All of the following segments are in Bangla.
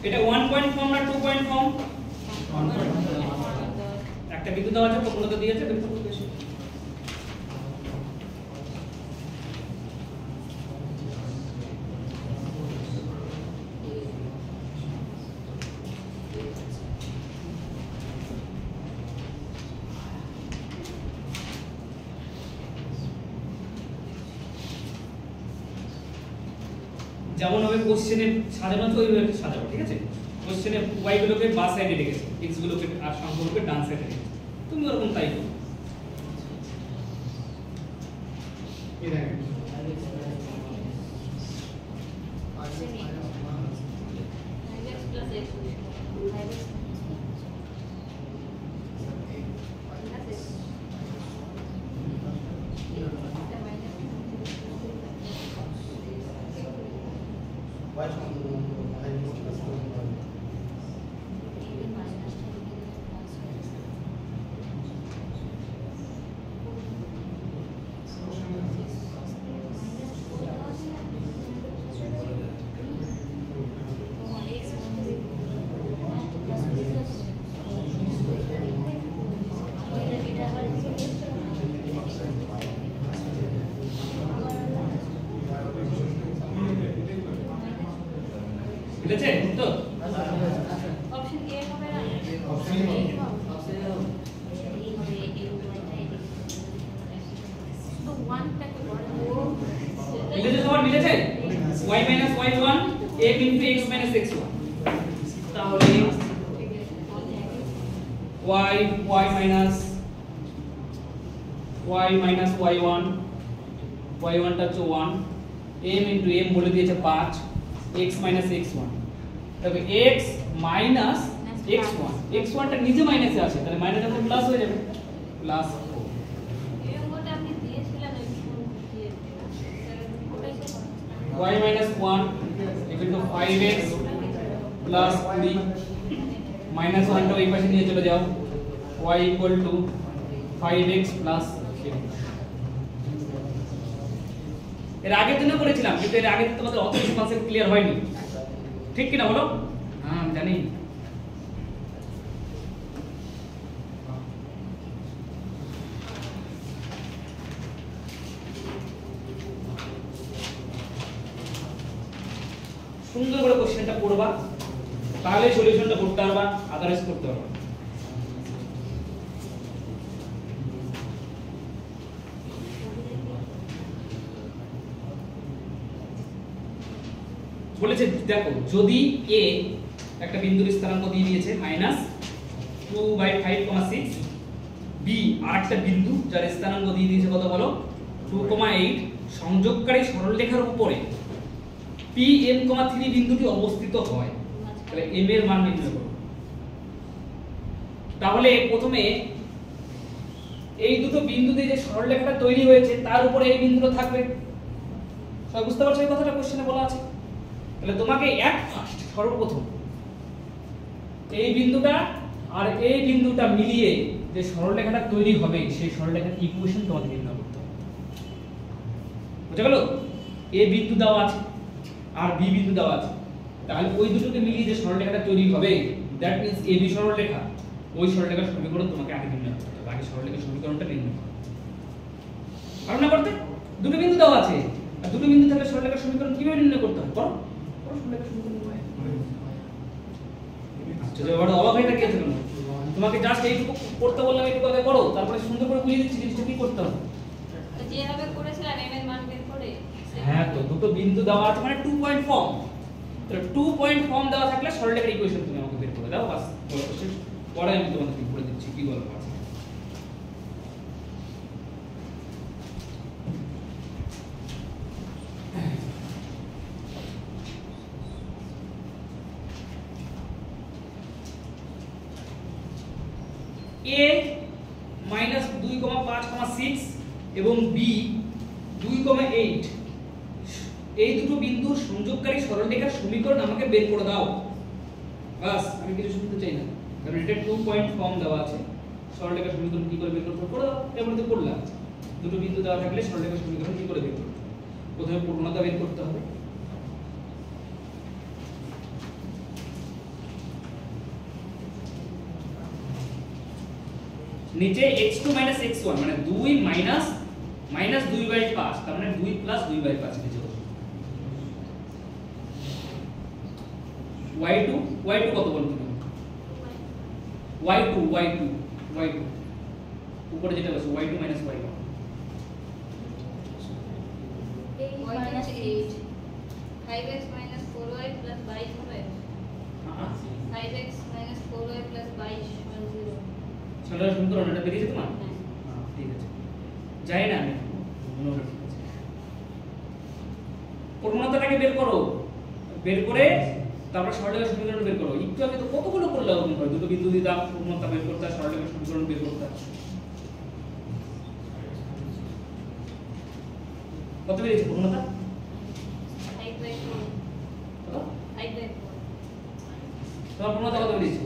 এটা 1 পয়েন্ট ফর্ম না 2 পয়েন্ট ফর্ম? 1 পয়েন্ট। একটা বিন্দু দেওয়া আছে, প্রশ্নটা দিয়েছে, বের করতে বেশি। যেমন হবে কোশ্চেনে সাজানো আছে ওইভাবে সাজাবো, ঠিক আছে? কোশ্চেনে y গুলোকে বাঁ সাইডে রেখেছে, x গুলোকে আর সংখ্যাগুলোকে ডান সাইডে রেখেছে, তুমি ওরকম তাই করো। এই দেখেন বুঝেছেন তো? অপশন এ হবে না, অপশন এ হবে। তো 1 টাকে বড় মিলেছে সবার? মিলেছে? y minus y1 a into x minus x1, তাহলে y minus y1 y1 টা হচ্ছে 1, m into m বলে দিয়েছে 5, x minus x1, তবে x minus x1, x1 টা নিচে মাইনাসে আছে, তাহলে মাইনাস যখন প্লাস হয়ে যাবে, প্লাস 4। এর মধ্যে আপনি দিয়েছিলেন ওই y minus 1 equal to 5x plus 20, minus 1 টা এই পাশে নিয়ে চলে যাও, y equal to 5x plus 7। এর আগের দিনও করেছিলাম, কিন্তু এর আগে তোমাদের অত কিছু কনসেপ্ট ক্লিয়ার হয়নি, ঠিক কি না বলো? হ্যাঁ আমি জানি। সুন্দর করে কোশ্চেনটা পড়বা, তাহলে সলিউশনটা করতে পারবা, আদারওয়াইজ করতে পারবা। বলেছে দেখো, যদি a একটা বিন্দুর স্থানাঙ্ক দিয়ে দিয়েছে -2/5,6, b আরেকটা বিন্দু যার স্থানাঙ্ক দিয়ে দিয়েছে কত বলো 2,8, সংযোগকারী সরলরেখার উপরে Pm,3 বিন্দুটি অবস্থিত হয়, তাহলে m এর মান নির্ণয় করো। তাহলে প্রথমে এই দুটো বিন্দুতে যে সরলরেখাটা তৈরি হয়েছে তার উপরে এই বিন্দুটা থাকবে, সবাই বুঝতে পারছো এই কথাটা? কোশ্চেনে বলা আছে। তাহলে তোমাকে ফার্স্ট সর্বপ্রথম এই বিন্দুটা আর এই বিন্দুটা মিলিয়ে যে সরলরেখাটা তৈরি হবে সেই সরলরেখার ইকুয়েশন তোমাকে নির্ণয় করতে হবে। বুঝা গেল? এ বিন্দু দেওয়া আছে আর বি বিন্দু দেওয়া আছে, তাহলে ওই দুটোকে মিলিয়ে যে সরলরেখাটা তৈরি হবে দ্যাট মিন্স এ বি সরলরেখা, ওই সরলরেখার সমীকরণ তোমাকে আগে নির্ণয় করতে হবে। আগে সরলরেখার সমীকরণটা নির্ণয় করো। পারো না করতে? দুটো বিন্দু দেওয়া আছে, আর দুটো বিন্দু থাকলে সরলরেখার সমীকরণ কিভাবে নির্ণয় করতে হয়? করো সরলরেখার সমীকরণ। আচ্ছা যে বড় অবাক হয়ে থাকে কেন? তোমাকে জাস্ট এইটুকু করতে বললাম, এইটুকু আগে করো, তারপরে সুন্দর করে বুঝিয়ে দিচ্ছি জিনিসটা কি করতে হবে। তো যেভাবে করেছিলেন m এর মান বের করে, হ্যাঁ তো দুটো বিন্দু দেওয়া আছে মানে 2 পয়েন্ট ফর্ম, তাহলে 2 পয়েন্ট ফর্ম দেওয়া থাকলে সরলরেখার ইকুয়েশন তুমি আমাকে বের করে দাও, বাস। পরে আমি তোমাকে বলে দিচ্ছি কি গল্প আছে। a -2,5,6 এবং b 2,8, এই দুটো বিন্দুর সংযোগকারী সরলরেখার সমীকরণ আমাকে বের করে দাও, বাস। আমি কিছু শুনতে চাই না, কারণ এটা 2 পয়েন্ট ফর্ম দেওয়া আছে, সরলরেখার সমীকরণ কি করে বের করতে হবে করে দাও। এরপরে তো করলাম, দুটো বিন্দু দেওয়া থাকলে সরলরেখার সমীকরণ কি করে বের করতে হবে? প্রথমে পূর্ণতা বের করতে হবে, নিচে x2 x1 মানে 2 মাইনাস 2/5 তার মানে 2 + 2/5 নিচে বসে y2 কত বলতো y2 উপরে যেটা বসে y2 y1 minus 8 5x minus 4y plus 22 হবে 5x minus 4y plus 22 0 ছোট সমীকরণ এটা বেরিয়েছে তোমার ঠিক আছে যাই না আমি প্রবণতাটাকে বের করে তারপর সরলরেখার সমীকরণ বের করো একটু আগে তো কতগুলো করলে ওরকম হয় দুটো বিন্দু দিতাম প্রবণতা বের করতে আর সরলরেখার সমীকরণ বের করতে কত বেরিয়েছে প্রবণতা 5/4 কত 5/4 তোমার প্রবণতা কত বেরিয়েছে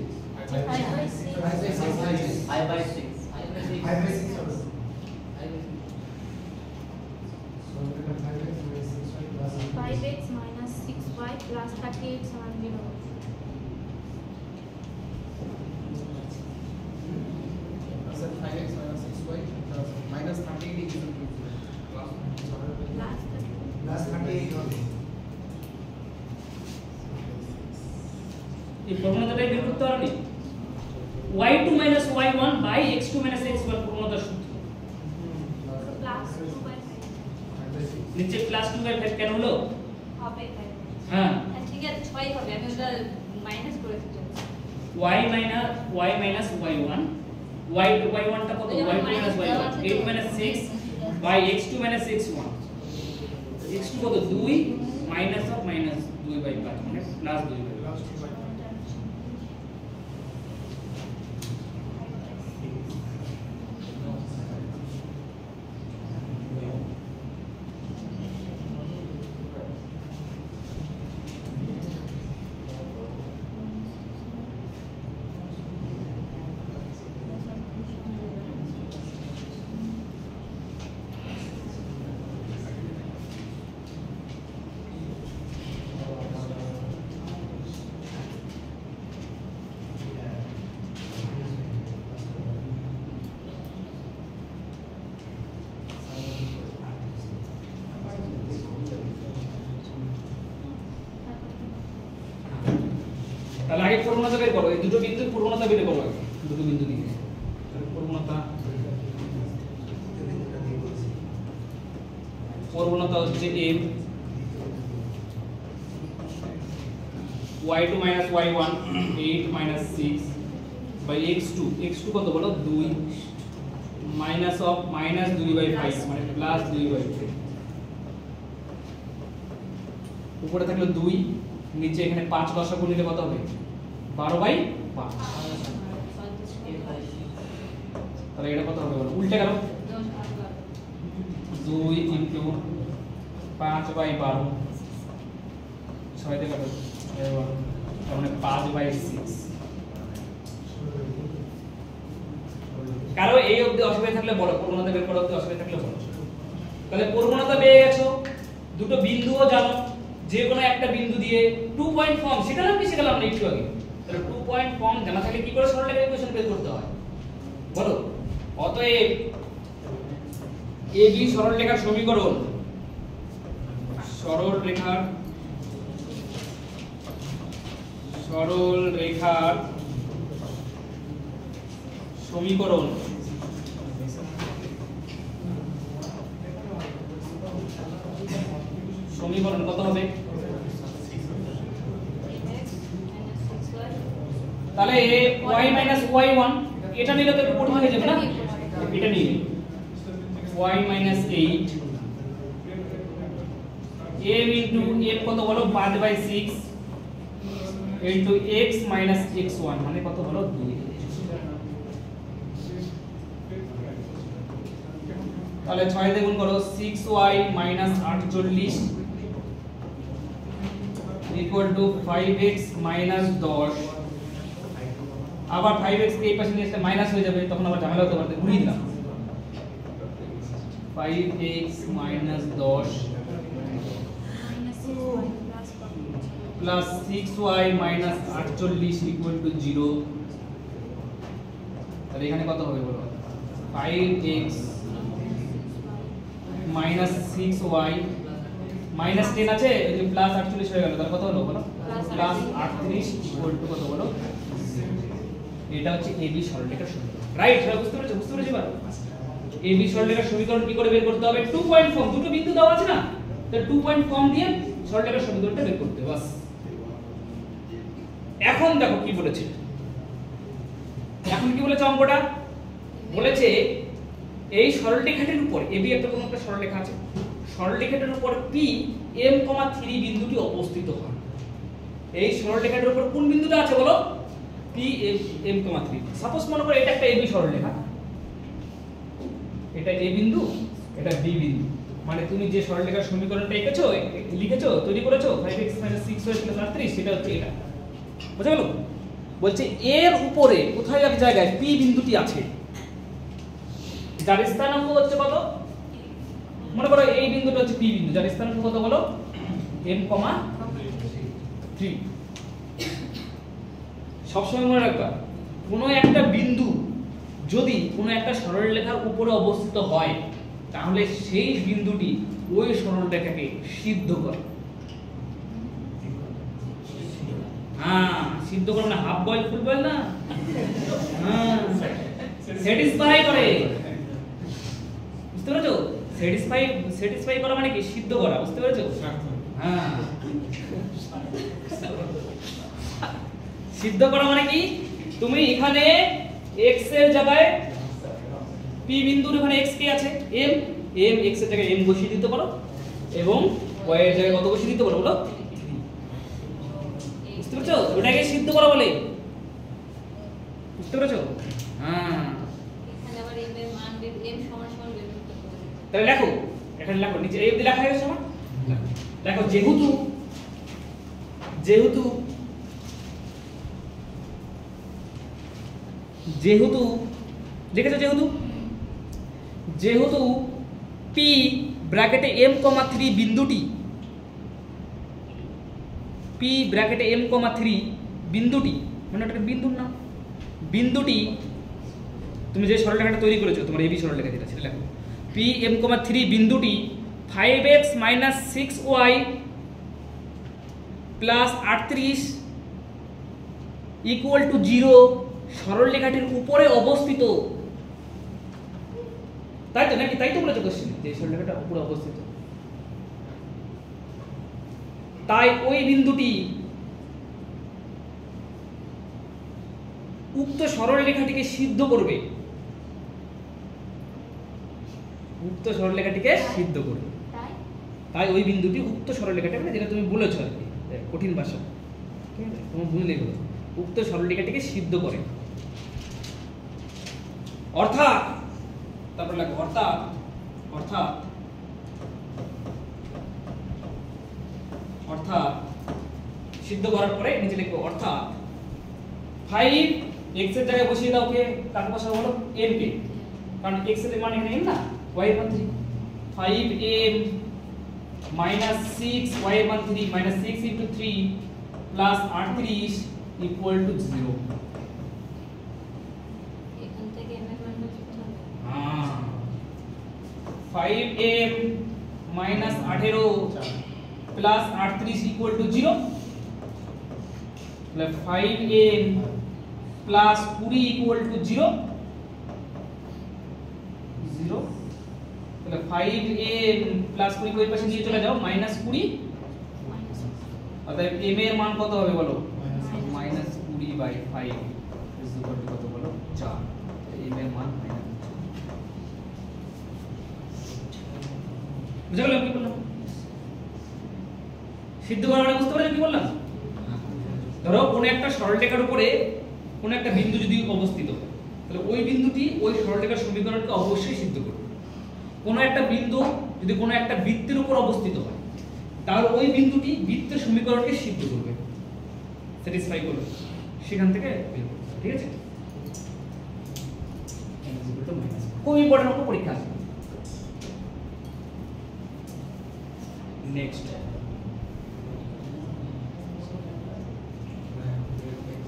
5x minus 6y plus 38 समान 0 5x minus 6y minus 38 is equal to plus 38 হবে এই প্রবণতাটাই বের করতে পারোনি y2 y1 by x2 x1 প্রবণতার সূত্র plus 2/5 নিচে +2/5 কেন হলো হবে হ্যাঁ ঠিক আছে 6 হবে আমি ওটা মাইনাস করে দিচ্ছি y y1 y1 টা কত y2 y1 8 6 by x2 x1 x2 কত 2 minus of minus 2/5 মানে plus 2/5 তাহলে আগে প্রবণতা বের করো এই দুটো বিন্দুর প্রবণতা বের করো আগে দুটো বিন্দু দিয়ে তাহলে প্রবণতা হচ্ছে m y2 y1 8 6 by x2 কত বলো 2 minus of minus 2/5 মানে plus 2/5 উপরে থাকলো 2 নিচে এখানে 5 লসাগু নিলে কত হবে 12/5 তাহলে এটা কত হবে বলো উল্টে গেল 2 ইনটু 5/12 6 তে কাটো 12 তার মানে 5/6 কারো এই অবধি অসুবিধা থাকলে বলো প্রবণতা বের করা অবধি অসুবিধা থাকলে বলো তাহলে প্রবণতা পেয়ে গেছো দুটো বিন্দুও জানো যে কোনো একটা বিন্দু দিয়ে 2 পয়েন্ট ফর্ম শিখলাম না একটু আগে তাহলে 2 পয়েন্ট ফর্ম জানা থাকলে কি করে সরলরেখার ইকুয়েশন বের করতে হয় বলো অতএব AB সরলরেখার সমীকরণ সরলরেখার সমীকরণ কত হবে তাহলে y y1 এটা নিলে তো একটু কঠিন হয়ে যাবে না এটা নিয়ে y 8 m into m কত বলো 5/6 into x x1 মানে কত বলো 2 তাহলে 6 দিয়ে গুণ করো 6y 48 equal to 5x 10 আবার 5x কে এই পাশে নিয়ে আসলে মাইনাস হয়ে যাবে তখন আবার ঝামেলা হতে পারে ঘুরিয়ে দিলাম 5x 10 plus 6y 48 equal to 0 তাহলে এখানে কত হবে বলো 5x minus 6y minus 10 আছে এই যে প্লাস 48 হয়ে গেল, তাহলে কত হলো বলো? প্লাস 38 ইকুয়াল টু কত বলো? এটা হচ্ছে এবি সরলরেখার সমীকরণ, রাইট? এটা বুঝতে পেরেছো? বুঝতে পেরেছো এবার? এবি সরলরেখার সমীকরণ কি করে বের করতে হবে? 2 পয়েন্ট ফর্ম, দুটো বিন্দু দেওয়া আছে না, তো 2 পয়েন্ট ফর্ম দিয়ে সরলরেখার সমীকরণটা বের করতে হবে বাস। এখন দেখো কি বলেছে, এখন কি বলেছে অঙ্কটা? বলেছে এই সরলরেখাটির উপর এবি একটা কোন একটা সরলরেখা আছে, সরলরেখাটির উপর পি m, 3 বিন্দুটি অবস্থিত হয়। এই সরলরেখাটির উপর কোন বিন্দুটা আছে বলো? P m, 3। সাপোজ মনে করো এটা একটা এবি সরলরেখা, এটা এ বিন্দু, এটা বি বিন্দু, মানে তুমি যে সরলরেখার সমীকরণটা এঁকেছো, লিখেছো, তৈরি করেছো 5x - 6y + 38, সেটা হচ্ছে এটা। বুঝা গেল? বলছে এর উপরে কোথায় এক জায়গায় পি বিন্দুটি আছে, যার স্থানাঙ্ক হচ্ছে কত? মনে করো এই বিন্দুটা হচ্ছে পি বিন্দু, যার স্থানাঙ্ক কত বলো? m, 3। সবসময় মনে রাখবা, কোনো একটা বিন্দু যদি কোনো একটা সরলরেখার উপরে অবস্থিত হয়, তাহলে সেই বিন্দুটি ওই সরলরেখাকে সিদ্ধ করে। হ্যাঁ, সিদ্ধ করে না, হাফ বয়েল ফুল বয়েল না, হ্যাঁ, স্যাটিসফাই করে। বুঝতে পেরেছো? স্যাটিসফাই করা মানে কি? সিদ্ধ করা। বুঝতে পেরেছো? হ্যাঁ, সিদ্ধ করা মানে কি? তুমি এখানে x এর জায়গায় p বিন্দুর এখানে x কি আছে? m x এর জায়গায় m বসিয়ে দিতে পারো এবং y এর জায়গায় কত বসিয়ে দিতে পারো বলো? 3। বুঝতে পেরেছো? ওটাকে সিদ্ধ করা বলে। বুঝতে পেরেছো? হ্যাঁ, এখানে আবার m এর মান m সমান সমান বের করতে হবে। তাহলে লেখো, এখানে লেখো, নিচে এই অবধি লেখা হয়ে গেছে আমার। দেখো, যেহেতু লিখেছো, যেহেতু p ব্র্যাকেটে m, 3 বিন্দুটি, p ব্র্যাকেটে m, 3 বিন্দুটি, মানে একটা বিন্দুর নাম, বিন্দুটি তুমি যে সরলরেখাটা তৈরি করেছো, তোমার এবি সরলরেখা যেটা সেটা লেখো। p m, 3 বিন্দুটি 5x - 6y + 38 = 0 সরলরেখাটির উপরে অবস্থিত। তাই তো নাকি? তাই তো বলেছো কোশ্চেনে যে সরলরেখাটা উপরে অবস্থিত। তাই ওই বিন্দুটি উক্ত সরলরেখাটিকে সিদ্ধ করবে, উক্ত সরলরেখাটিকে সিদ্ধ করবে। তাই ওই বিন্দুটি উক্ত সরলরেখাটি, মানে যেটা তুমি বলেছো আর কি, কঠিন ভাষা, ঠিক আছে, তুমি বুঝলেই হলো, উক্ত সরলরেখাটিকে সিদ্ধ করে। অর্থাৎ, তারপর লেখো অর্থাৎ সিদ্ধ করার পরে নিচে লিখবো অর্থাৎ 5 x এর জায়গায় বসিয়ে দাও, কে কাকে বসাবো বলো? m কে, কারণ x এর মান এখানে m না, y এর মান 3। 5m - 6 y এর মান 3 - 6 * 3 + 38 = 0। এখান থেকে m এর মান বের করতে হবে। 5m - 18 + 38 = 0, তাহলে 5m + 20 = 0, তাহলে 5m + 20 ওই পাশে নিয়ে চলে যাও, -20, অতএব m এর মান কত হবে বলো? -20/5 = কত বলো? 4। m এর মান -4। বুঝা গেল কি বললাম? সিদ্ধ করা মানে বুঝতে পারছো কি বললাম? ধরো কোন একটা সরলরেখার উপরে কোন একটা বিন্দু যদি অবস্থিত হয়, তাহলে ওই বিন্দুটি ওই সরলরেখার সমীকরণকে অবশ্যই সিদ্ধ করবে। কোন একটা বিন্দু যদি কোন একটা বৃত্তের উপর অবস্থিত হয়, তাহলে ওই বিন্দুটি বৃত্তের সমীকরণকে সিদ্ধ করবে, স্যাটিসফাই করবে, সেখান থেকে বের করবে। ঠিক আছে? খুব ইম্পর্টেন্ট অঙ্ক, পরীক্ষা আছে। নেক্সট,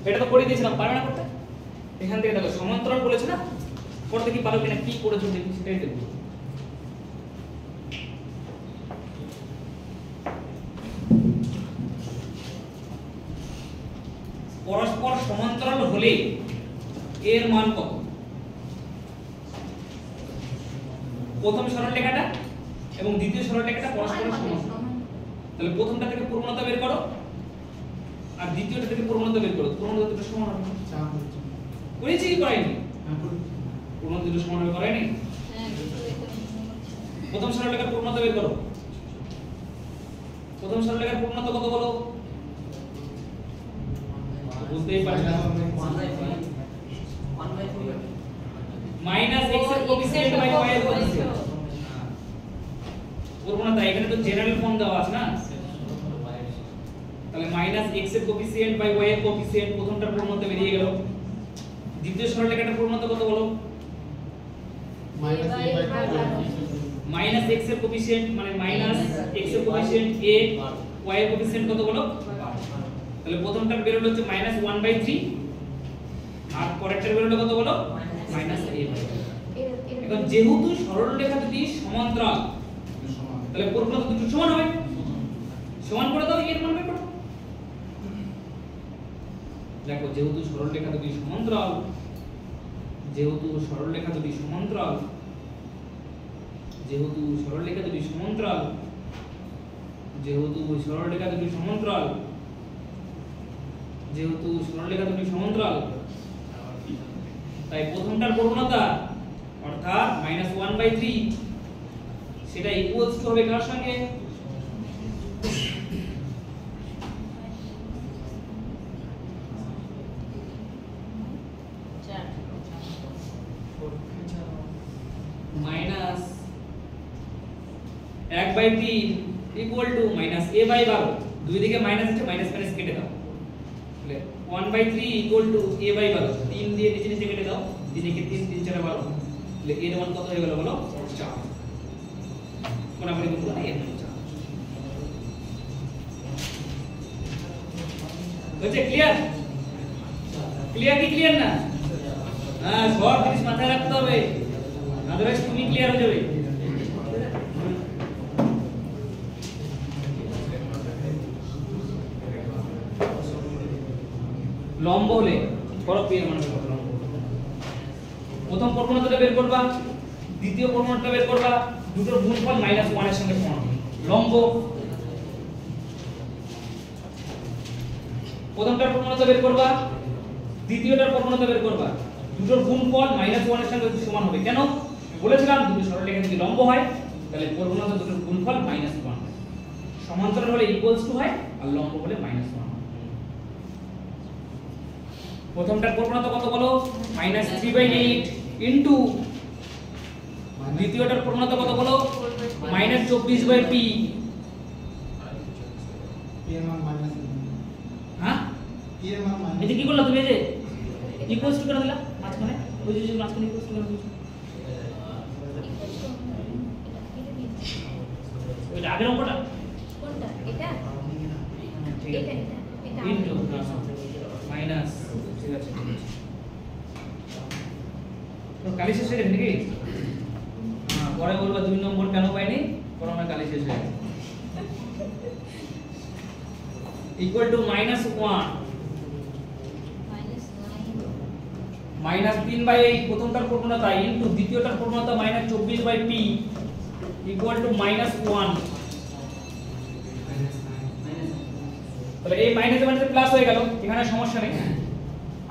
এটা তো করে দিয়েছিলাম, পারবে না করতে? এখান থেকে দেখো সমান্তরাল বলেছে না, পরে দেখি পারো কিনা, কি করেছো দেখি সেটাই দেখবো। পরস্পর সমান্তরাল হলে এর মান কত? প্রথম সরলরেখাটা এবং দ্বিতীয় সরলরেখাটা পরস্পর সমান, তাহলে প্রথমটা থেকে প্রবণতা বের করো আর দ্বিতীয়টা থেকে প্রবণতা বের করো, প্রবণতা দুটো সমান হবে। করেছি কি করাইনি? প্রবণতা দুটো সমান হবে, করাইনি? প্রথম সরলরেখার প্রবণতা বের করো। প্রথম সরলরেখার প্রবণতা কত বলো? বুঝতেই পারছি না। মাইনাস x এর কোএফিসিয়েন্ট বাই y এর কোএফিসিয়েন্ট। প্রবণতা এখানে তো জেনারেল ফর্ম দেওয়া আছে না, তাহলে মাইনাস x এর কোএফিসিয়েন্ট বাই y এর কোএফিসিয়েন্ট, প্রথমটার প্রবণতা বেরিয়ে গেল। দ্বিতীয় সরলরেখাটার প্রবণতা কত বলো? মাইনাস x এর কোএফিসিয়েন্ট মানে মাইনাস x এর কোএফিসিয়েন্ট a, y এর কোএফিসিয়েন্ট কত বলো? তাহলে প্রথমটার বের হলো হচ্ছে মাইনাস 1/3 আর পরেরটার বের হলো কত বলো? Minus a/3। এখন যেহেতু সরলরেখা দুটি সমান্তরাল তাহলে প্রবণতা দুটো সমান হবে, সমান করে দাও, এর মান বের করো। দেখো যেহেতু সরলরেখা দুটি সমান্তরাল, যেহেতু সরলরেখা দুটি সমান্তরাল, যেহেতু সরলরেখা দুটি সমান্তরাল, যেহেতু সরলরেখা দুটি সমান্তরাল, যেহেতু সরলরেখা দুটি সমান্তরাল, তাই প্রথমটার প্রবণতা অর্থাৎ -1/3 সেটা ইকুয়ালস টু হবে কার সঙ্গে? Minus 1/3 equal to minus a/12। দুই দিকে মাইনাস আছে, মাইনাস মাইনাস কেটে দাও, তাহলে 1/3 ইকুয়াল টু a/12। 3 দিয়ে নিচে নিচে কেটে দাও, 3 কে 3 3 4 12, তাহলে এর মান কত হয়ে গেল বলো? 4। কোন আমরা কি বলবো? এর মান 4 হচ্ছে। ক্লিয়ার? ক্লিয়ার কি ক্লিয়ার না? হ্যাঁ, সব জিনিস মাথায় রাখতে হবে, আদারওয়াইজ তুমি ক্লিয়ার হয়ে যাবে। লম্ব হলে করো পি এর মান বের করো। প্রথম প্রবণতাটা বের করবা, দ্বিতীয় প্রবণতাটা বের করবা, দুটোর গুণফল -1 এর সঙ্গে সমান হবে। লম্ব প্রথমটার প্রবণতা বের করবা, দ্বিতীয়টার প্রবণতা বের করবা, দুটোর গুণফল -1 এর সঙ্গে সমান হবে। কেন? বলেছিলাম দুটো সরলরেখা যদি লম্ব হয় তাহলে প্রবণতা দুটোর গুণফল -1 হয়। সমান্তরাল হলে ইকুয়ালস টু হয় আর লম্ব হলে -1 হয়। প্রথমটার প্রবণতা কত বলো? -3/8 ইনটু দ্বিতীয়টার প্রবণতা কত বলো? -24/p। হ্যাঁ, এটা কি করলা তুমি? এই যে ইকুয়ালস টু কেন দিলা মাঝখানে? ওই যে মাঝখানে ইকুয়ালস টু কেন দিছো? ওইটা আগের অঙ্কটা কোনটা? এটা? ঠিক আছে, এটা ইনটু মাইনাস। ঠিক আছে, তো কালি শেষ হয়ে গেছে নাকি? হ্যাঁ, পরে বলবা 2 নম্বর কেন পাইনি, পরে আমার কালি শেষ হয়ে গেছে। ইকুয়াল টু -1 -3/8 প্রথমটার প্রবণতা ইনটু দ্বিতীয়টার প্রবণতা -24/p ইকুয়াল টু -1। তাহলে এই মাইনাস মাইনাসে প্লাস হয়ে গেল, এখানে সমস্যা নেই,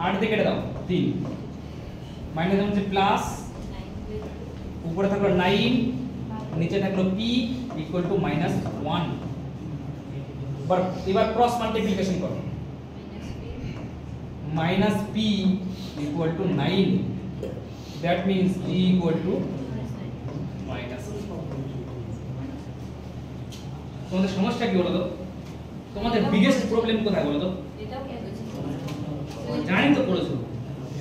8 দিয়ে কেটে দাও 3, মাইনাস মাইনাসে প্লাস, উপরে থাকলো 9, নিচে থাকলো p ইকুয়াল টু -1। এবার ক্রস মাল্টিপ্লিকেশন করো, -p equal to 9, that means g equal to minus। তোমাদের সমস্যা কি বলো তো? তোমাদের বিগেস্ট প্রবলেম কোথায় বলো তো? এটাও কি আছে? জানি তো পড়েছো,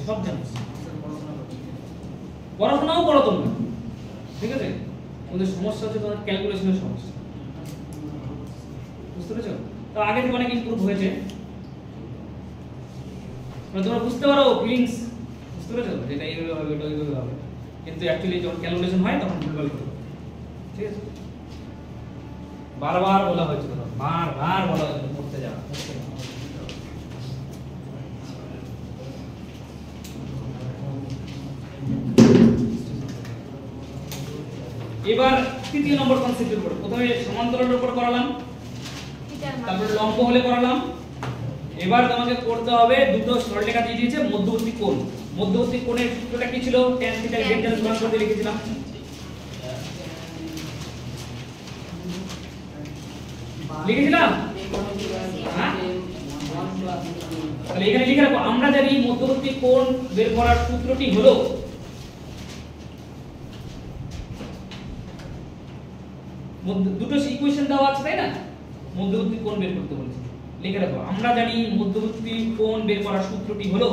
সব জানো, পড়াশোনাও করো তোমরা, ঠিক আছে? তোমাদের সমস্যা হচ্ছে তোমাদের ক্যালকুলেশনের সমস্যা, বুঝতে পেরেছো? তো আগে থেকে অনেক ইমপ্রুভ হয়েছে, তোমরা বুঝতে পারো ফিলিংস, বুঝতে পেরেছো? যেটা এইভাবে হবে ওটা ওইভাবে হবে, কিন্তু অ্যাকচুয়ালি যখন ক্যালকুলেশন হয় তখন ভুলভাল করবে, ঠিক আছে? বারবার বলা হয়েছে, বারবার বলা হয়েছে করতে যাও। এবার তৃতীয় নম্বর কনসেপ্টের উপর, প্রথমে সমান্তরালের উপর করালাম, তারপর লম্ব হলে করালাম। এবার তোমাকে করতে হবে দুটো সরলরেখা দিয়ে দিয়েছে মধ্যবর্তী কোণ। মধ্যবর্তী কোণের সূত্রটা কি ছিল? tan থিটা ইনভার্স মান করতে লিখেছিলাম। লিখেছিলাম? হ্যাঁ, তাহলে এখানে লিখে রাখো, আমরা জানি মধ্যবর্তী কোণ বের করার সূত্রটি হলো দুটো ইকুয়েশন দেওয়া আছে তাই না? মধ্যবর্তী কোণ বের করতে বলেছে, লিখে রাখো, আমরা জানি মধ্যবর্তী কোণ বের করার সূত্রটি হলো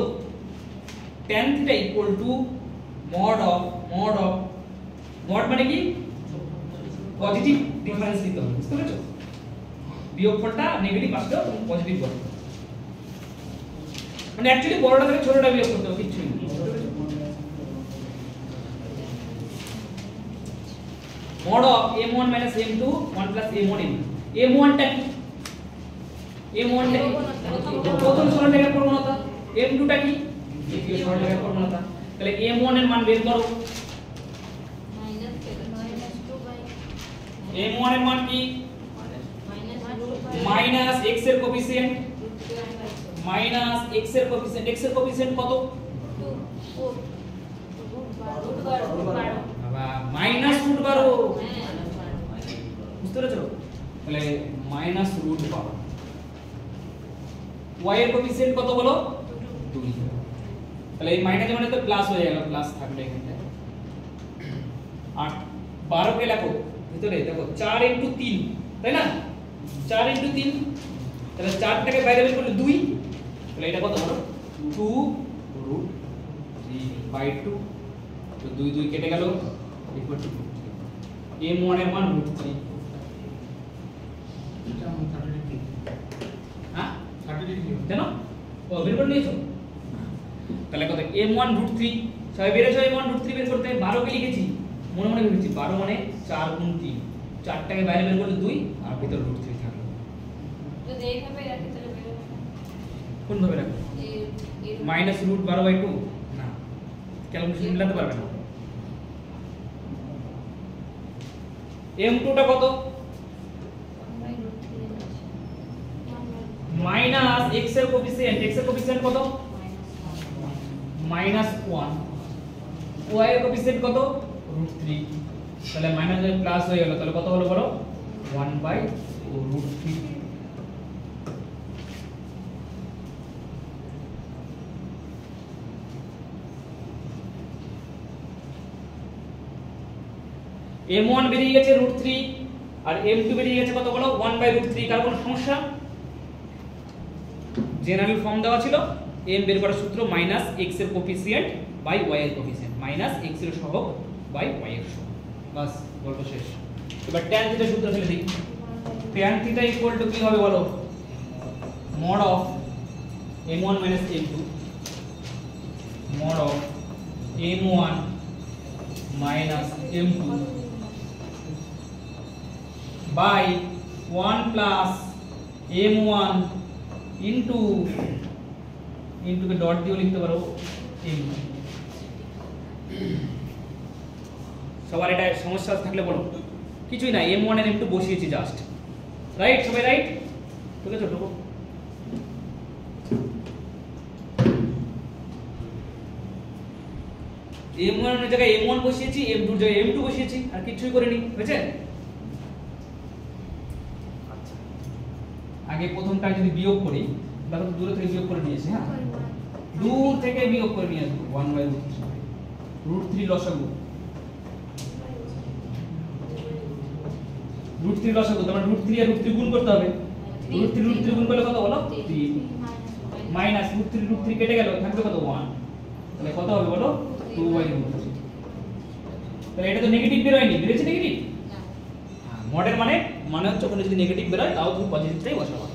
tan theta equal to mod মানে কি? পজিটিভ ডিফারেন্স দিতে হবে, বুঝতে পেরেছো? বিয়োগফলটা নেগেটিভ আসলেও তুমি পজিটিভ করো, মানে অ্যাকচুয়ালি বড়টা থেকে ছোটটা বিয়োগ করতে হবে, কিছুই না। mod of m1 minus m2 1 plus m1 m2, m1 টা কি? m1 টা কি? প্রথম সরলরেখার প্রবণতা। m2 টা কি? দ্বিতীয় সরলরেখার প্রবণতা। তাহলে m1 এর মান বের করো। m1 এর মান কি? মাইনাস x এর কোএফিসিয়েন্ট, মাইনাস x এর কোএফিসিয়েন্ট, x এর কোএফিসিয়েন্ট কত? মাইনাস √12, বুঝতে পেরেছো? তাহলে মাইনাস √12। y এর কোএফিসিয়েন্ট কত বলো? 2। তাহলে এই মাইনাস মানে তো প্লাস হয়ে গেল, প্লাস থাকবে এখানে। আর 12 কে লেখো ভিতরে, দেখো 4 * 3, তাই না? 4 * 3, তাহলে 4 টাকে বাইরে বের করলে 2, তাহলে এটা কত হলো? 2√3/2, তো 2 2 কেটে গেল, ইকুয়াল টু m1 এর মান √3। হ্যাঁ 30 ডিগ্রি কেন? ও বের করে নিয়েছো? তাহলে কত? m1 √3, সবাই বেরেছো m1 √3 বের করতে? 12 কে লিখেছি, মনে মনে ভেবেছি 12 মানে 4 × 3, 4 টাকে বাইরে বের করলে 2 আর ভিতর √3 থাকলো। যদি এইভাবে রাখি তাহলে বের হবে কোন ভাবে রাখো? -√12/2 না, ক্যালকুলেশন মিলাতে পারবে না। m2 টা কত? মাইনাস x এর কোএফিসিয়েন্ট, x এর কোএফিসিয়েন্ট কত? -1, y এর কোএফিসিয়েন্ট কত? √3, তাহলে মাইনাস এর প্লাস হয়ে গেল, তাহলে কত হলো বলো? 1/√3। m1 বেরিয়ে গেছে √3 আর m2 বেরিয়ে গেছে কত বলো? 1/√3। কার কোনো সমস্যা? জেনারেল ফর্ম দেওয়া ছিল, m বের করার সূত্র মাইনাস x এর কোএফিসিয়েন্ট বাই y এর কোএফিসিয়েন্ট, মাইনাস x এর সহগ বাই y এর সহগ, বাস গল্প শেষ। এবার tan থিটা সূত্র ফেলে দিই। tan থিটা ইকুয়াল টু কি হবে বলো? mod of m1 minus m2, mod of m1 minus m2 by 1 plus m1 into K dot দিয়ে লিখতে পারো m1। সবার এটা সমস্যা থাকলে বলো, কিছুই না, m1 এর m2 বসিয়েছি জাস্ট, রাইট? সবাই রাইট? ঠিক আছে, ঢোকো। m1 এর জায়গায় m1 বসিয়েছি, m2 এর জায়গায় m2 বসিয়েছি, আর কিছুই করিনি, হয়েছে? আগে প্রথমটা যদি বিয়োগ করি, দেখো তো দূরে থেকে বিয়োগ করে নিয়েছি, হ্যাঁ দূর থেকে বিয়োগ করে নিয়ে আসবো 1/√3 লসাগু, √3 লসাগু, তার মানে √3 আর √3 গুণ করতে হবে, √3 গুণ করলে কত বলো? 3 মাইনাস √3 কেটে গেল, থাকবে কত? 1, তাহলে কত হবে বলো? 2/√3। তাহলে এটা তো নেগেটিভ বের হয়নি, বেরিয়েছে নেগেটিভ? হ্যাঁ, মডের মানে হচ্ছে ওখানে যদি নেগেটিভ বের হয় তাও তুমি পজিটিভটাই বসাবো,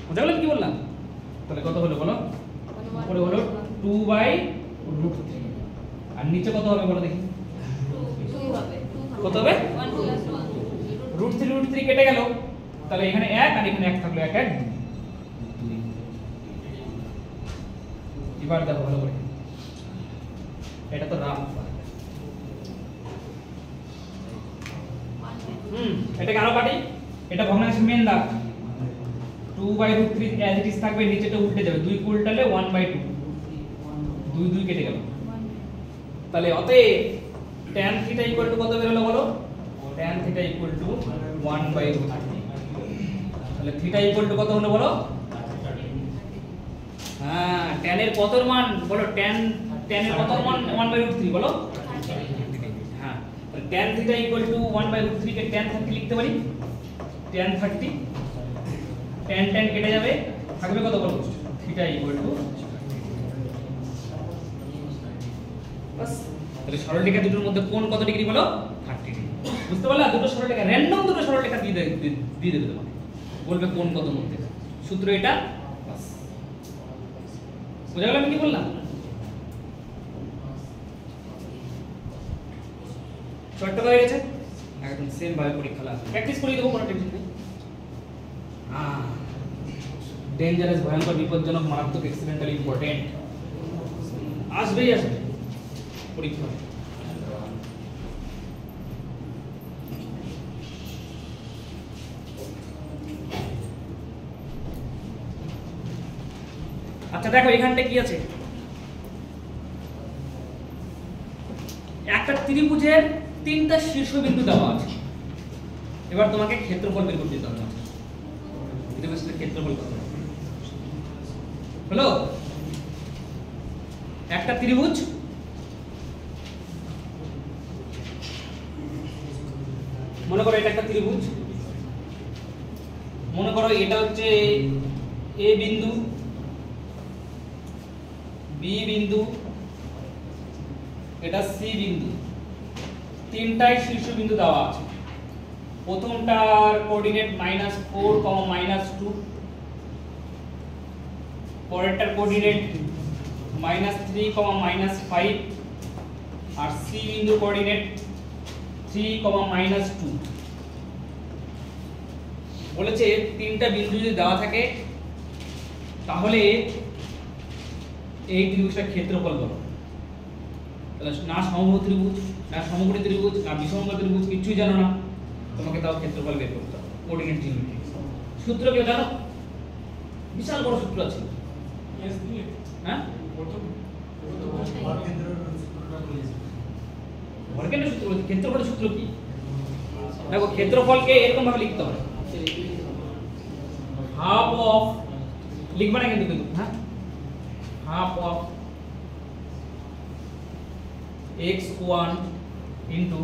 বুঝা গেল কি বললাম? তাহলে কত হলো বলো? উপরে হলো 2/√3 √3 আর নিচে কত হবে বলো দেখি? 2 হবে। কত হবে? 1 plus 1 √3 কেটে গেল, তাহলে এখানে 1 আর এখানে 1 থাকলো, 1 1 2। এবার দেখো ভালো করে, এটা তো রাফ, এটাকে আরো কাটি, এটা ভগ্নাংশের মেন দাগ। 2/√3 অ্যাজ ইট ইজ থাকবে, নিচেটা উল্টে যাবে, 2 কে উল্টালে 1/2, 2 2 কেটে গেল। তাহলে অতএব tan θ কত বের হলো বলো? tan θ 1/√3। তাহলে θ কত হলো বলো? হ্যাঁ, tan এর কত মান বলো? tan এর কত মান 1/√3 বলো? হ্যাঁ, তাহলে tan θ 1/√3 কে tan 30 লিখতে পারি। tan 30, tan কেটে যাবে, থাকবে কত বলো? θ বাস। তাহলে সরলরেখা দুটোর মধ্যে কোণ কত ডিগ্রি বলো? 30 ডিগ্রি। বুঝতে পারলা? দুটো সরলরেখা, র‍্যান্ডম দুটো সরলরেখা দিয়ে দেবে তোমাকে, বলবে কোণ কত মধ্যে, সূত্র এটা। বাস, বুঝা গেল আমি কি বললাম? শর্ট হয়ে গেছে, একদম সেম ভাবে পরীক্ষা লাগবে, প্র্যাকটিস করে দেবো, কোনো টেনশন নেই। ডেঞ্জারাস, ভয়ঙ্কর, বিপজ্জনক, মারাত্মক, এক্সিডেন্টাল, ইম্পর্টেন্ট আসবেই আসবে পরীক্ষা। আচ্ছা দেখো এখানটা কি আছে, একটা ত্রিভুজের 3টা শীর্ষবিন্দু দেওয়া আছে। এবার তোমাকে ক্ষেত্রফল বের করতে হবে। ত্রিভুজের ক্ষেত্রফল কত হলো? একটা ত্রিভুজ, মনে করো এটা একটা ত্রিভুজ, মনে করো এটা হচ্ছে এ বিন্দু, বি বিন্দু, এটা সি বিন্দু, তিনটাই শীর্ষবিন্দু দেওয়া আছে। প্রথমটার কোঅর্ডিনেট -4, -2, পরেরটার কোঅর্ডিনেট -3, -5, আর সি বিন্দু কোঅর্ডিনেট 3, -2। বলেছে তিনটা বিন্দু যদি দেওয়া থাকে তাহলে এই ত্রিভুজটার ক্ষেত্রফল বলো। তাহলে না সমবাহু ত্রিভুজ, না সমকোণী ত্রিভুজ, না বিষমবাহু ত্রিভুজ, কিছুই জানো না, তোমাকে তাও ক্ষেত্রফল বের করতে হবে। কোঅর্ডিনেট জিওমেট্রি সূত্র কি জানো? বিশাল বড় সূত্র আছে। হ্যাঁ, ভরকেন্দ্র সূত্র বলতে ক্ষেত্রফলের সূত্র কি? দেখো ক্ষেত্রফলকে এরকম ভাবে লিখতে হবে, হাফ অফ, লিখবা না কিন্তু, হ্যাঁ, half of x1 into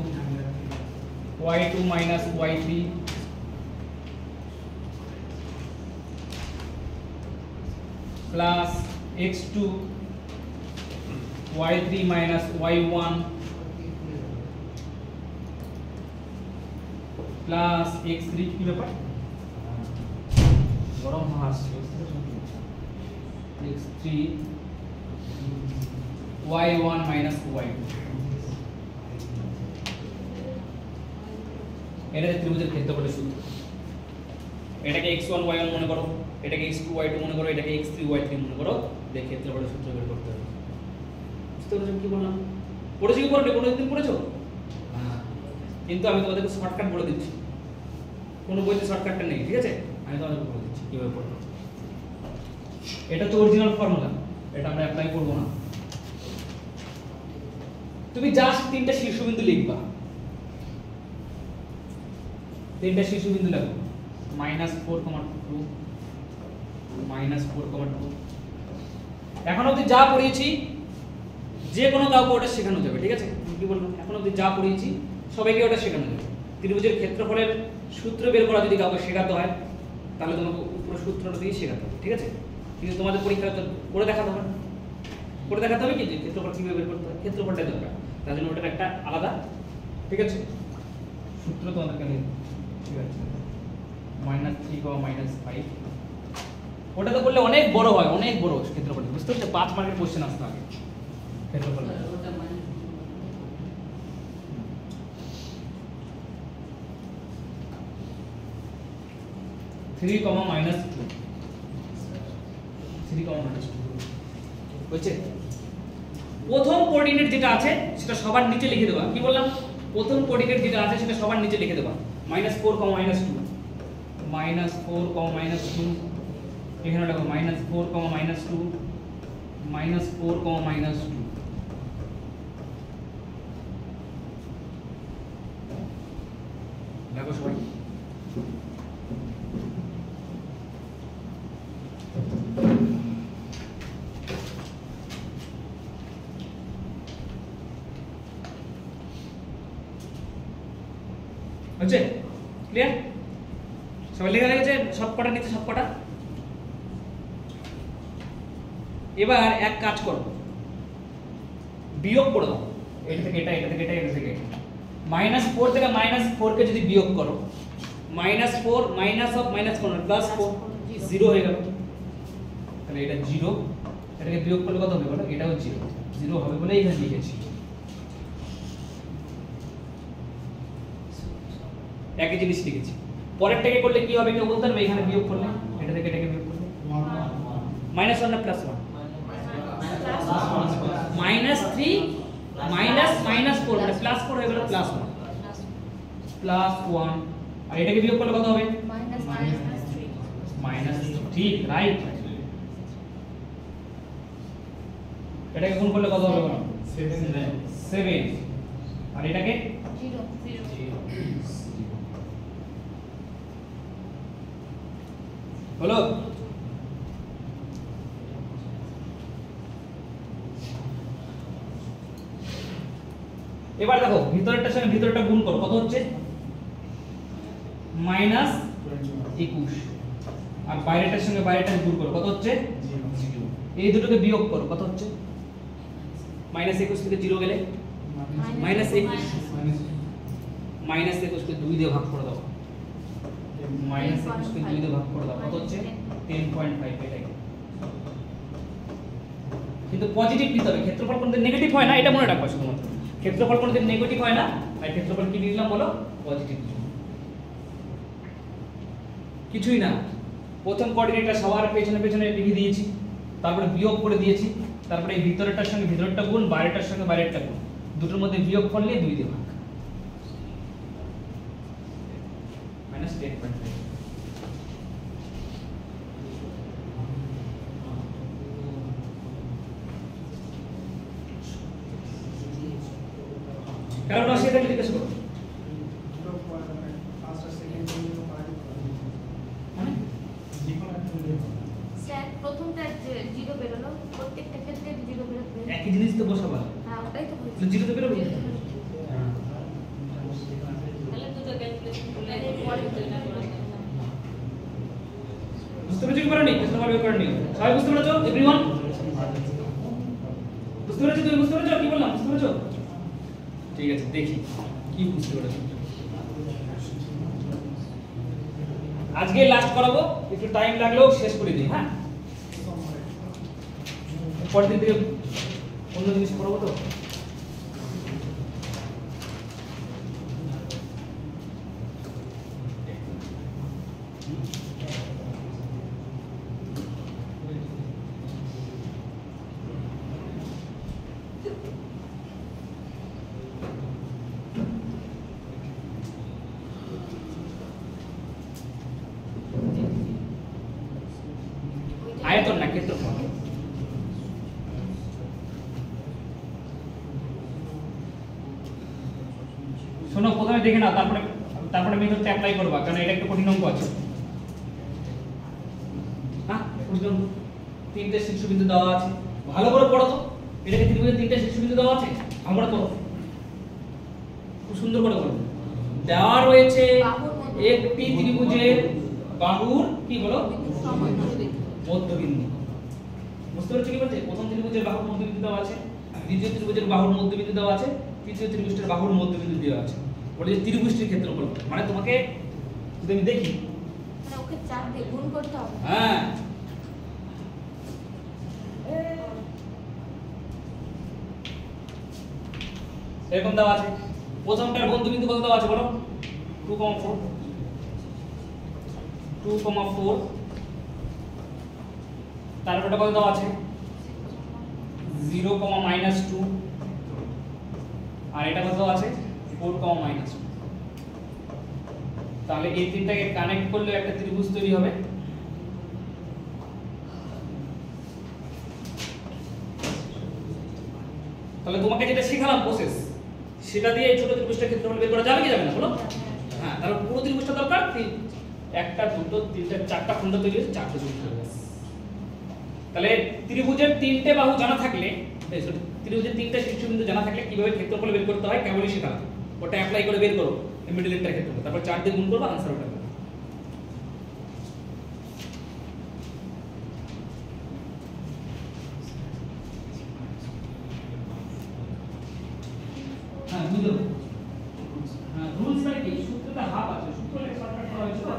y2 minus y3 plus x2 y3 minus y1 plus x3 কি ব্যাপার গরম হাস x3 y1 minus y2, এটা ত্রিভুজের ক্ষেত্রফলের সূত্র। এটাকে x1 y1 মনে করো, এটাকে x2 y2 মনে করো, এটাকে x3 y3 মনে করো, দেখে ক্ষেত্রফলের সূত্র বের করতে হবে। বুঝতে পেরেছো কি বললাম? পড়েছো কি পড়োনি? কোনো দিন পড়েছো? হ্যাঁ, কিন্তু আমি তোমাদেরকে শর্টকাট বলে দিচ্ছি, কোনো বইতে শর্টকাটটা নেই, ঠিক আছে? আমি তোমাদেরকে বলে দিচ্ছি কিভাবে পড়বে। এটা তো অরিজিনাল ফর্মুলা, এটা আমরা অ্যাপ্লাই করব না। তুমি জাস্ট তিনটা শীর্ষবিন্দু লিখবা, তিনটা শীর্ষবিন্দু লিখো, -4,2, -4,2। এখন অবধি যা পড়িয়েছি যে কোনো কাউকে ওটা শেখানো যাবে, ঠিক আছে? কি বললাম, এখন অবধি যা পড়িয়েছি সবাইকে ওটা শেখানো যাবে। ত্রিভুজের ক্ষেত্রফলের সূত্র বের করা যদি কাউকে শেখাতে হয় তাহলে তোমাকে পুরো সূত্রটা দিয়ে শেখাতে হবে, ঠিক আছে? কিন্তু তোমাদের পরীক্ষাটা তো করে দেখাতে হবে, করে দেখাতে হবে কি যে ক্ষেত্রফল কিভাবে বের করতে হয়, ক্ষেত্রফলটা দরকার, তার জন্য ওটার একটা আলাদা, ঠিক আছে, সূত্র তোমাদেরকে নিয়ে, ঠিক আছে? -3, -5, ওটা তো করলে অনেক বড় হয়, অনেক বড় ক্ষেত্রফল, বুঝতে পারছো? 5 মার্কের কোশ্চেন আসতে আগে, ক্ষেত্রফল ওটা মাইনাস 3, -2 3, -2 বুঝছে? প্রথম কোঅর্ডিনেট যেটা আছে সেটা সবার নিচে লিখে দেবা। কি বললাম? প্রথম কোঅর্ডিনেট যেটা আছে সেটা সবার নিচে লিখে দেবা। -4, -2 -4, -2 এখানে দেখো -4, -2 -4, -2 দেখো সবাই হচ্ছে ক্লিয়ার? সবাই লেখা গেছে সব কটা নিচে সব কটা? এবার এক কাজ করো, বিয়োগ করে দাও। এটা থেকে এটা, এটা থেকে এটা, এটা থেকে -4 থেকে -4 কে যদি বিয়োগ করো, -4 মাইনাস অফ -4 +4 0 হয়ে গেল। তাহলে এটা 0, এটাকে বিয়োগ করলে কত হবে বলো? এটাও 0 হবে বলে এখানে লিখেছি। একই জিনিস লিখেছি। পরেরটাকে করলে কি হবে কেউ বলতে পারবে? এখানে বিয়োগ করলে এটা থেকে এটাকে বিয়োগ করলে -1 না +1 -3 মাইনাস -4 মানে +4 হয়ে গেল +1 +1 আর এটাকে বিয়োগ করলে কত হবে? -3 রাইট। এটাকে গুণ করলে কত হবে বলো? 7 আর এটাকে 0 হলো? এবার দেখো ভিতরেরটার সঙ্গে ভিতরেরটা গুণ করো, কত হচ্ছে? -21 আর বাইরেটার সঙ্গে বাইরেটা গুণ করো, কত হচ্ছে? এই দুটোকে বিয়োগ করো, কত হচ্ছে? -21 থেকে 0 গেলে -21 -21 কে 2 দিয়ে ভাগ করে দাও। -21 কে 2 দিয়ে ভাগ করে দাও, কত হচ্ছে? 10.5 এটাই। কিন্তু পজিটিভ নিতে হবে, ক্ষেত্রফল কোনদিন নেগেটিভ হয় না, এটা মনে রাখবা শুধুমাত্র। ক্ষেত্রফল কোনদিন নেগেটিভ হয় না, আর ক্ষেত্রফল কি লিখলাম বলো? পজিটিভ। কিছুই না, প্রথম কোঅর্ডিনেটটা সবার পেছনে পেছনে লিখে দিয়েছি, তারপরে বিয়োগ করে দিয়েছি, তারপরে এই ভিতরেরটার সঙ্গে ভিতরেরটা গুণ, বাইরেটার সঙ্গে বাইরেরটা গুণ, দুটোর মধ্যে বিয়োগ করলে 2 দিয়ে ভাগ। -10.5 কারণ অসুবিধা থাকলে জিজ্ঞাসা করো। স্যার প্রথমটা 0 বেরোলো, প্রত্যেকটা ক্ষেত্রে 0 বেরোবে। একই জিনিস তো বসাবা, হ্যাঁ ওটাই তো বলছি। 0 তো বেরোবে। তাহলে দুটো ক্যালকুলেশন করলে বুঝতে পেরেছো কি পারোনি? প্রশ্ন ভাবে করে নিও। সবাই বুঝতে পেরেছো? এভরিওয়ান বুঝতে পেরেছো? তুমি বুঝতে পেরেছো কি বললাম? বুঝতে পেরেছো? ঠিক আছে, দেখি কি বুঝতে পেরেছো। আজকে লাস্ট করাবো, একটু টাইম লাগলেও শেষ করে দিই। হ্যাঁ, পরের দিন থেকে অন্য জিনিস পড়াবো তো। আয়তন না ক্ষেত্রফল। শোনো, প্রথমে দেখে নাও, তারপরে মেথডটা অ্যাপ্লাই করবা, কারণ এটা একটু কঠিন অঙ্ক আছে। হ্যাঁ, বুঝলাম। 3টে শীর্ষবিন্দু দেওয়া আছে, ভালো করে পড়ো তো। এটাকে ত্রিভুজের 3টে শীর্ষবিন্দু দেওয়া আছে, আমরা তো খুব সুন্দর করে বলো। দেওয়া রয়েছে একটি ত্রিভুজের বাহুর কি বলো? মধ্যবিন্দু। বুঝতে পারছো কি বলছে? প্রথম ত্রিভুজের বাহুর মধ্যবিন্দু দেওয়া আছে, দ্বিতীয় ত্রিভুজের বাহুর মধ্যবিন্দু দেওয়া আছে, তৃতীয় ত্রিভুজের বাহুর মধ্যবিন্দু দেওয়া আছে। বলে যে ত্রিভুজটির ক্ষেত্রফল, মানে তোমাকে যদি আমি দেখি, মানে ওকে 4 দিয়ে গুণ করতে হবে। হ্যাঁ, এরকম দেওয়া আছে। প্রথমটার বন্ধু বিন্দু কত দেওয়া আছে বলো? 2,4 2,4 তারপরটা কত দেওয়া আছে? 0, -2 আর এটা কত দেওয়া আছে? 4, -2। তাহলে এই তিনটাকে কানেক্ট করলে একটা ত্রিভুজ তৈরি হবে। তাহলে তোমাকে যেটা শেখালাম প্রসেস, সেটা দিয়ে এই ছোট ত্রিভুজটার ক্ষেত্রফল বের করা যাবে কি যাবে না বলো? হ্যাঁ, তাহলে পুরো ত্রিভুজটা দরকার একটা, দুটো, তিনটা, চারটা খণ্ড তৈরি হয়েছে, চারটে ত্রিভুজ হয়ে গেছে। তাহলে ত্রিভুজের তিনটে বাহু জানা থাকলে, ত্রিভুজের তিনটে শীর্ষবিন্দু জানা থাকলে কিভাবে ক্ষেত্রফল বের করতে হয় কেবলই শেখালাম। ওটা অ্যাপ্লাই করে বের করো মিডল ইন্টার ক্ষেত্রফল, তারপর 4 দিয়ে গুণ করবে, आंसर ওটা। হ্যাঁ বুঝলো? হ্যাঁ, রুলস মানে কি? সূত্রটা হাফ আছে, সূত্রটা শর্টকাট করা হয়েছে তো।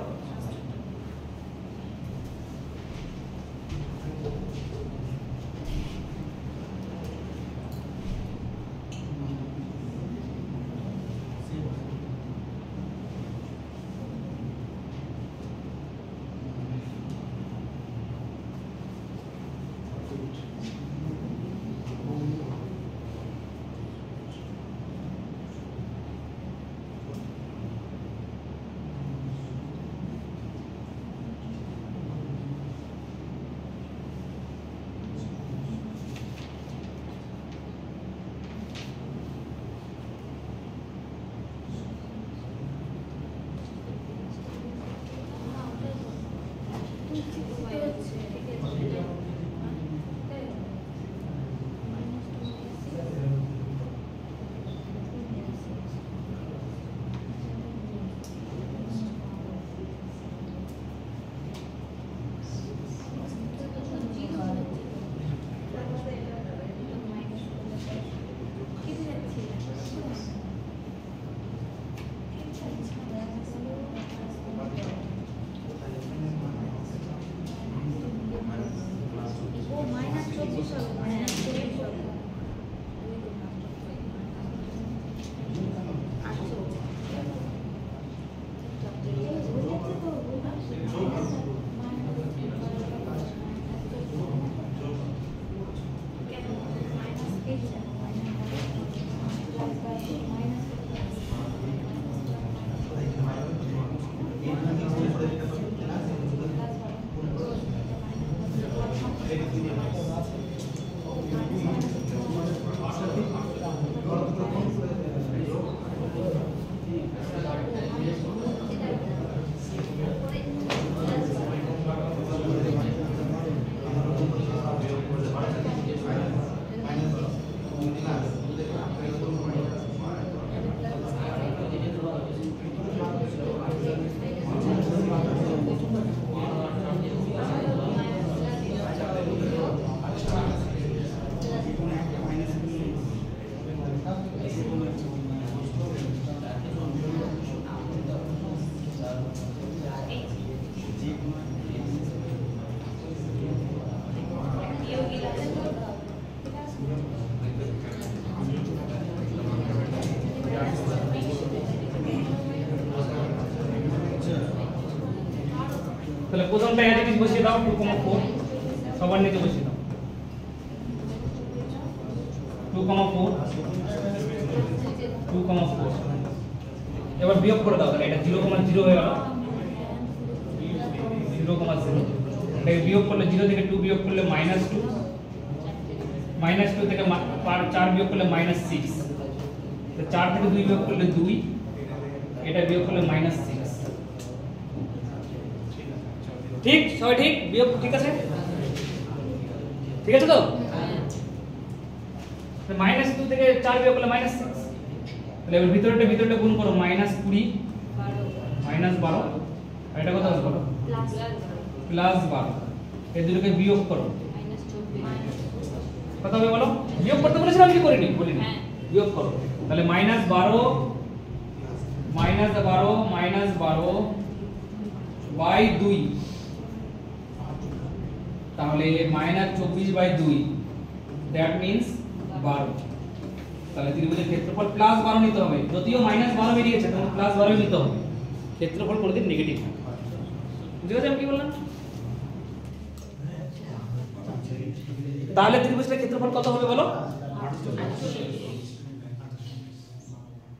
তাহলে প্রথমটা এদিকে বসিয়ে দাও 2,4 সবার নিচে বসিয়ে দাও 2,4 2,4 এবার বিয়োগ করে দাও, তাহলে এটা 0,0 হয়ে গেল 0,0 এটাকে বিয়োগ করলে 0 থেকে 2 বিয়োগ করলে -2 -2 থেকে 4 বিয়োগ করলে -6 তো 4 থেকে 2 বিয়োগ করলে 2 এটা বিয়োগ করলে -6 ঠিক সবাই ঠিক বিয়োগ ঠিক আছে ঠিক আছে তো -2 থেকে 4 বিয়োগ করলে -6 তাহলে এবার ভিতরটা গুণ করো -20 -12 আর এটা কত হবে বলো +12 এই দুটোকে বিয়োগ করো কত হবে বলো বিয়োগ করতে বলেছিলাম আমি করিনি বলিনি বিয়োগ করো তাহলে -12 -12/2 তাহলে -24/2 দ্যাট মিন্স 12 তাহলে ত্রিভুজের ক্ষেত্রফল প্লাস 12 নিতে হবে, যদিও মাইনাস 12 বেরিয়েছে তাহলে প্লাস 12 নিতে হবে। ক্ষেত্রফল কোনোদিন নেগেটিভ হয়। বুঝতে পারছেন আমি কি বললাম? তাহলে ত্রিভুজের ক্ষেত্রফল কত হবে বলো?